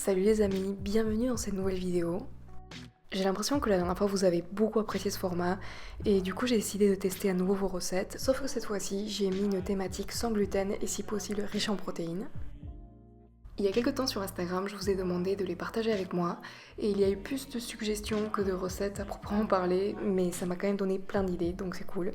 Salut les amis, bienvenue dans cette nouvelle vidéo. J'ai l'impression que la dernière fois vous avez beaucoup apprécié ce format et du coup j'ai décidé de tester à nouveau vos recettes, sauf que cette fois-ci j'ai mis une thématique sans gluten et si possible riche en protéines. Il y a quelques temps sur Instagram je vous ai demandé de les partager avec moi et il y a eu plus de suggestions que de recettes à proprement parler, mais ça m'a quand même donné plein d'idées donc c'est cool.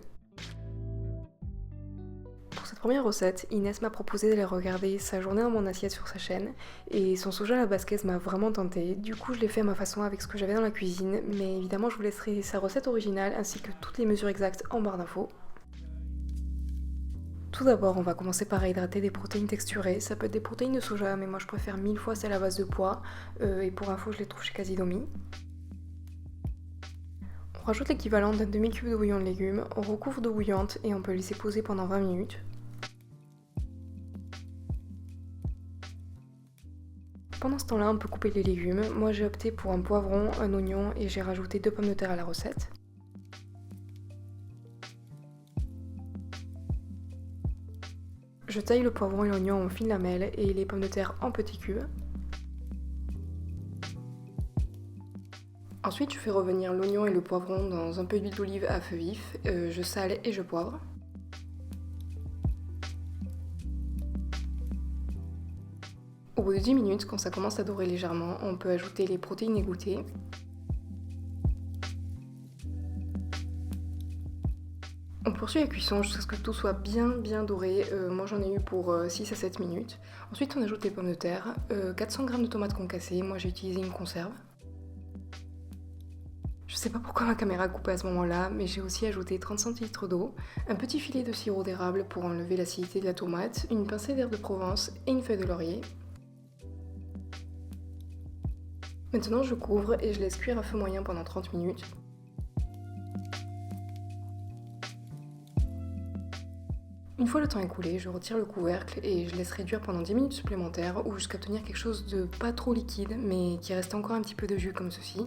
Pour cette première recette, Inès m'a proposé d'aller regarder sa journée dans mon assiette sur sa chaîne et son soja à la basquaise m'a vraiment tenté. Du coup, je l'ai fait à ma façon avec ce que j'avais dans la cuisine, mais évidemment, je vous laisserai sa recette originale ainsi que toutes les mesures exactes en barre d'infos. Tout d'abord, on va commencer par hydrater des protéines texturées. Ça peut être des protéines de soja, mais moi je préfère 1000 fois celles à base de pois. Et pour info, je les trouve chez Casidomi. On rajoute l'équivalent d'un demi-cube de bouillon de légumes, on recouvre d'eau bouillante et on peut laisser poser pendant 20 minutes. Pendant ce temps-là, on peut couper les légumes. Moi, j'ai opté pour un poivron, un oignon et j'ai rajouté 2 pommes de terre à la recette. Je taille le poivron et l'oignon en fines lamelles et les pommes de terre en petits cubes. Ensuite, je fais revenir l'oignon et le poivron dans un peu d'huile d'olive à feu vif. Je sale et je poivre. Au bout de 10 minutes, quand ça commence à dorer légèrement, on peut ajouter les protéines égouttées. On poursuit la cuisson jusqu'à ce que tout soit bien doré. Moi j'en ai eu pour 6 à 7 minutes. Ensuite on ajoute les pommes de terre, 400 g de tomates concassées, moi j'ai utilisé une conserve. Je sais pas pourquoi ma caméra a coupé à ce moment-là, mais j'ai aussi ajouté 30 centilitres d'eau, un petit filet de sirop d'érable pour enlever l'acidité de la tomate, une pincée d'herbe de Provence et une feuille de laurier. Maintenant je couvre et je laisse cuire à feu moyen pendant 30 minutes. Une fois le temps écoulé, je retire le couvercle et je laisse réduire pendant 10 minutes supplémentaires ou jusqu'à obtenir quelque chose de pas trop liquide mais qui reste encore un petit peu de jus comme ceci.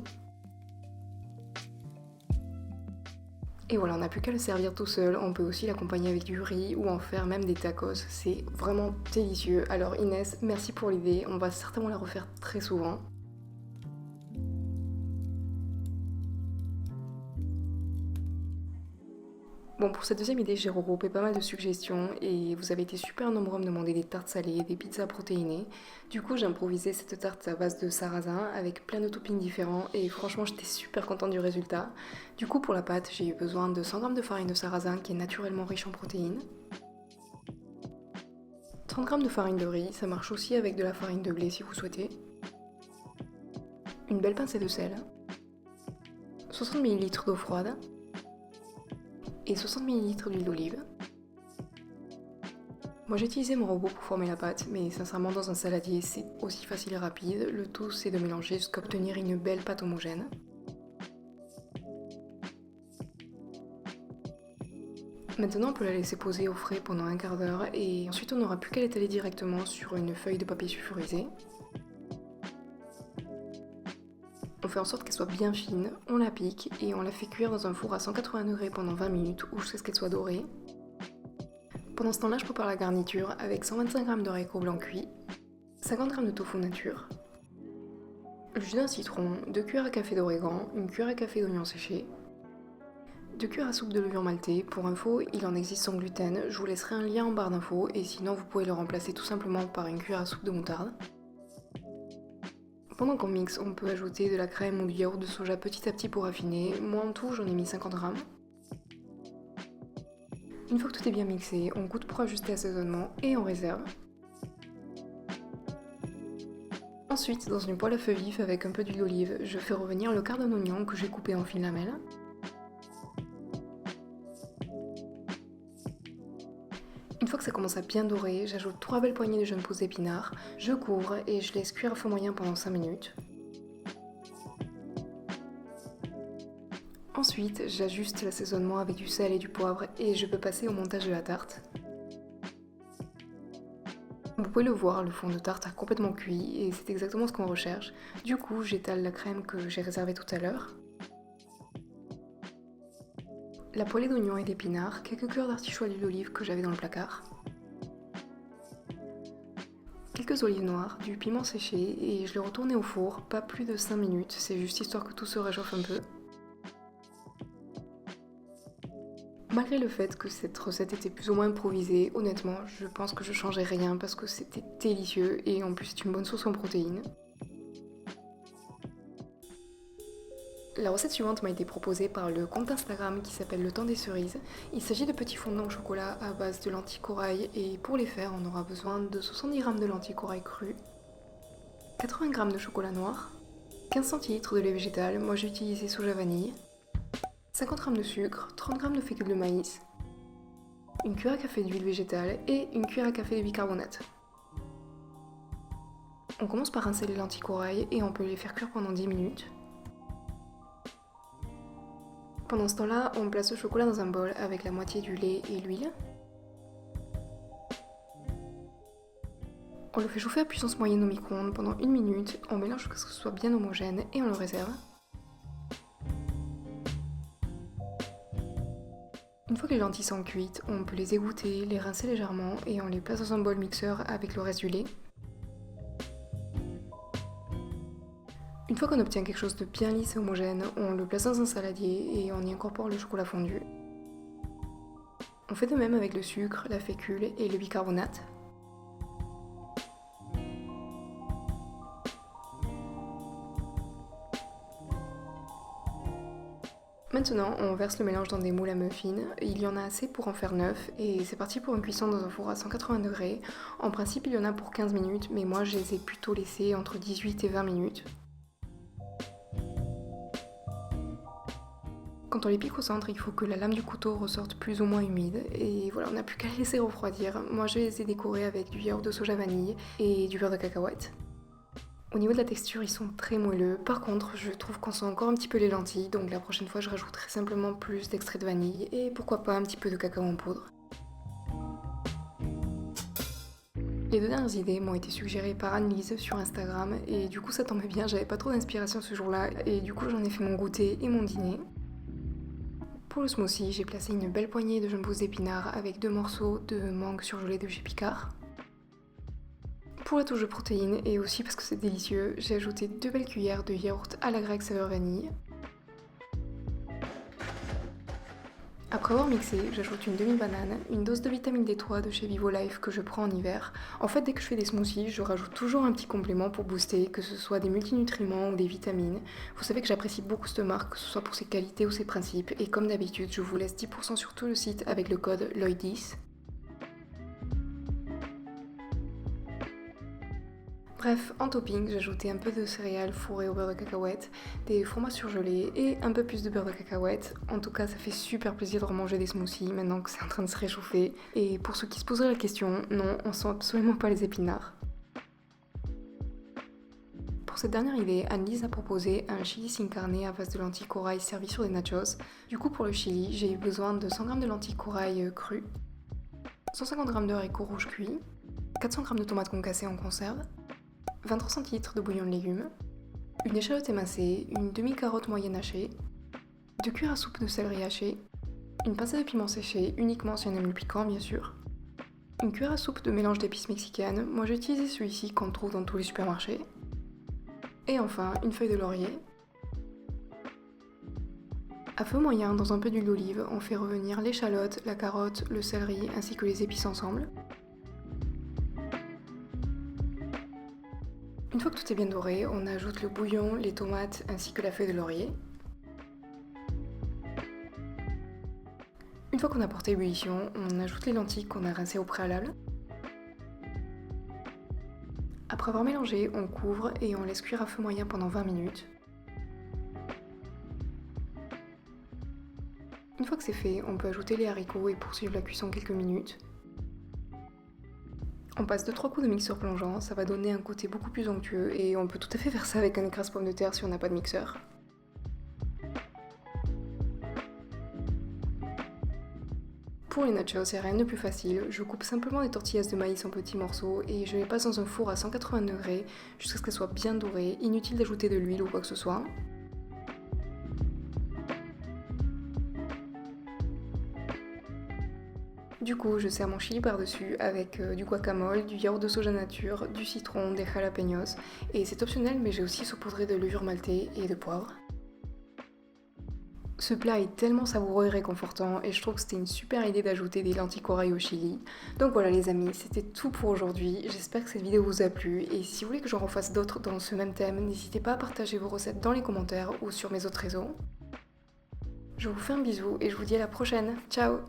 Et voilà, on n'a plus qu'à le servir tout seul, on peut aussi l'accompagner avec du riz ou en faire même des tacos, c'est vraiment délicieux. Alors Inès, merci pour l'idée, on va certainement la refaire très souvent. Bon, pour cette deuxième idée, j'ai regroupé pas mal de suggestions et vous avez été super nombreux à me demander des tartes salées, des pizzas protéinées. Du coup, j'ai improvisé cette tarte à base de sarrasin avec plein de toppings différents et franchement, j'étais super contente du résultat. Du coup, pour la pâte, j'ai eu besoin de 100 g de farine de sarrasin qui est naturellement riche en protéines. 30 g de farine de riz, ça marche aussi avec de la farine de blé si vous souhaitez. Une belle pincée de sel. 60 ml d'eau froide. Et 60 ml d'huile d'olive. Moi j'ai utilisé mon robot pour former la pâte, mais sincèrement dans un saladier c'est aussi facile et rapide. Le tout c'est de mélanger jusqu'à obtenir une belle pâte homogène. Maintenant on peut la laisser poser au frais pendant un quart d'heure et ensuite on n'aura plus qu'à l'étaler directement sur une feuille de papier sulfurisé. On fait en sorte qu'elle soit bien fine, on la pique et on la fait cuire dans un four à 180 degrés pendant 20 minutes ou jusqu'à ce qu'elle soit dorée. Pendant ce temps-là, je prépare la garniture avec 125 g de haricots blancs cuits, 50 g de tofu nature, le jus d'un citron, 2 cuillères à café d'origan, 1 cuillère à café d'oignons séchés, 2 cuillères à soupe de levure maltée. Pour info, il en existe sans gluten, je vous laisserai un lien en barre d'infos et sinon vous pouvez le remplacer tout simplement par 1 cuillère à soupe de moutarde. Pendant qu'on mixe, on peut ajouter de la crème ou du yaourt de soja petit à petit pour affiner. Moi en tout, j'en ai mis 50 g. Une fois que tout est bien mixé, on goûte pour ajuster l'assaisonnement et on réserve. Ensuite, dans une poêle à feu vif avec un peu d'huile d'olive, je fais revenir le quart d'un oignon que j'ai coupé en fines lamelles. Une fois que ça commence à bien dorer, j'ajoute 3 belles poignées de jeunes pousses d'épinards, je couvre et je laisse cuire à feu moyen pendant 5 minutes. Ensuite, j'ajuste l'assaisonnement avec du sel et du poivre et je peux passer au montage de la tarte. Vous pouvez le voir, le fond de tarte a complètement cuit et c'est exactement ce qu'on recherche. Du coup, j'étale la crème que j'ai réservée tout à l'heure. La poêlée d'oignons et d'épinards, quelques cœurs d'artichaut à l'huile d'olive que j'avais dans le placard. quelques olives noires, du piment séché et je l'ai retourné au four, pas plus de 5 minutes, c'est juste histoire que tout se réchauffe un peu. Malgré le fait que cette recette était plus ou moins improvisée, honnêtement, je pense que je changerais rien parce que c'était délicieux et en plus c'est une bonne source en protéines. La recette suivante m'a été proposée par le compte Instagram qui s'appelle Le Temps des Cerises. Il s'agit de petits fondants au chocolat à base de lentilles corail et pour les faire, on aura besoin de 70 g de lentilles corail crues, 80 g de chocolat noir, 15 centilitres de lait végétal, moi j'ai utilisé soja vanille, 50 g de sucre, 30 g de fécule de maïs, une cuillère à café d'huile végétale et une cuillère à café de bicarbonate. On commence par rincer les lentilles corail et on peut les faire cuire pendant 10 minutes. Pendant ce temps-là, on place le chocolat dans un bol avec la moitié du lait et l'huile. On le fait chauffer à puissance moyenne au micro-ondes pendant 1 minute, on mélange jusqu'à ce que ce soit bien homogène et on le réserve. Une fois que les lentilles sont cuites, on peut les égoutter, les rincer légèrement et on les place dans un bol mixeur avec le reste du lait. Une fois qu'on obtient quelque chose de bien lisse et homogène, on le place dans un saladier et on y incorpore le chocolat fondu. On fait de même avec le sucre, la fécule et le bicarbonate. Maintenant, on verse le mélange dans des moules à muffins. Il y en a assez pour en faire 9 et c'est parti pour une cuisson dans un four à 180 degrés. En principe, il y en a pour 15 minutes, mais moi je les ai plutôt laissés entre 18 et 20 minutes. Quand on les pique au centre, il faut que la lame du couteau ressorte plus ou moins humide et voilà, on n'a plus qu'à les laisser refroidir. Moi je les ai décorés avec du yaourt de soja vanille et du beurre de cacahuète. Au niveau de la texture, ils sont très moelleux. Par contre, je trouve qu'on sent encore un petit peu les lentilles, donc la prochaine fois je rajouterai simplement plus d'extrait de vanille et pourquoi pas un petit peu de cacao en poudre. Les 2 dernières idées m'ont été suggérées par Anne-Lise sur Instagram et du coup ça tombait bien, j'avais pas trop d'inspiration ce jour-là et du coup j'en ai fait mon goûter et mon dîner. Pour le smoothie, j'ai placé une belle poignée de jaunes pousses d'épinards avec 2 morceaux de mangue surgelée de chez Picard. Pour la touche de protéines et aussi parce que c'est délicieux, j'ai ajouté 2 belles cuillères de yaourt à la grecque saveur vanille. Après avoir mixé, j'ajoute une demi-banane, une dose de vitamine D3 de chez Vivo Life que je prends en hiver. En fait, dès que je fais des smoothies, je rajoute toujours un petit complément pour booster, que ce soit des multinutriments ou des vitamines. Vous savez que j'apprécie beaucoup cette marque, que ce soit pour ses qualités ou ses principes, et comme d'habitude, je vous laisse 10% sur tout le site avec le code LOY10. Bref, en topping, j'ai ajouté un peu de céréales fourrées au beurre de cacahuète, des fromages surgelés et un peu plus de beurre de cacahuète. En tout cas, ça fait super plaisir de remanger des smoothies maintenant que c'est en train de se réchauffer. Et pour ceux qui se poseraient la question, non, on sent absolument pas les épinards. Pour cette dernière idée, Anne-Lise a proposé un chili sin carne à base de lentilles corail servi sur des nachos. Du coup, pour le chili, j'ai eu besoin de 100 g de lentilles corail crues, 150 g de haricots rouges cuits, 400 g de tomates concassées en conserve, 23 centilitres de bouillon de légumes, une échalote émincée, une demi-carotte moyenne hachée, 2 cuillères à soupe de céleri haché, une pincée de piment séché, uniquement si on aime le piquant bien sûr, une cuillère à soupe de mélange d'épices mexicaines, moi j'ai utilisé celui-ci qu'on trouve dans tous les supermarchés, et enfin une feuille de laurier. À feu moyen, dans un peu d'huile d'olive, on fait revenir l'échalote, la carotte, le céleri ainsi que les épices ensemble. Une fois que tout est bien doré, on ajoute le bouillon, les tomates ainsi que la feuille de laurier. Une fois qu'on a porté ébullition, on ajoute les lentilles qu'on a rincées au préalable. Après avoir mélangé, on couvre et on laisse cuire à feu moyen pendant 20 minutes. Une fois que c'est fait, on peut ajouter les haricots et poursuivre la cuisson quelques minutes. On passe 2-3 coups de mixeur plongeant, ça va donner un côté beaucoup plus onctueux et on peut tout à fait faire ça avec un écrase pomme de terre si on n'a pas de mixeur. Pour les nachos, c'est rien de plus facile, je coupe simplement des tortillas de maïs en petits morceaux et je les passe dans un four à 180 degrés jusqu'à ce qu'elles soient bien dorées, inutile d'ajouter de l'huile ou quoi que ce soit. Du coup, je sers mon chili par-dessus avec du guacamole, du yaourt de soja nature, du citron, des jalapenos, et c'est optionnel mais j'ai aussi saupoudré de levure maltée et de poivre. Ce plat est tellement savoureux et réconfortant et je trouve que c'était une super idée d'ajouter des lentilles corail au chili. Donc voilà les amis, c'était tout pour aujourd'hui. J'espère que cette vidéo vous a plu et si vous voulez que j'en refasse d'autres dans ce même thème, n'hésitez pas à partager vos recettes dans les commentaires ou sur mes autres réseaux. Je vous fais un bisou et je vous dis à la prochaine. Ciao!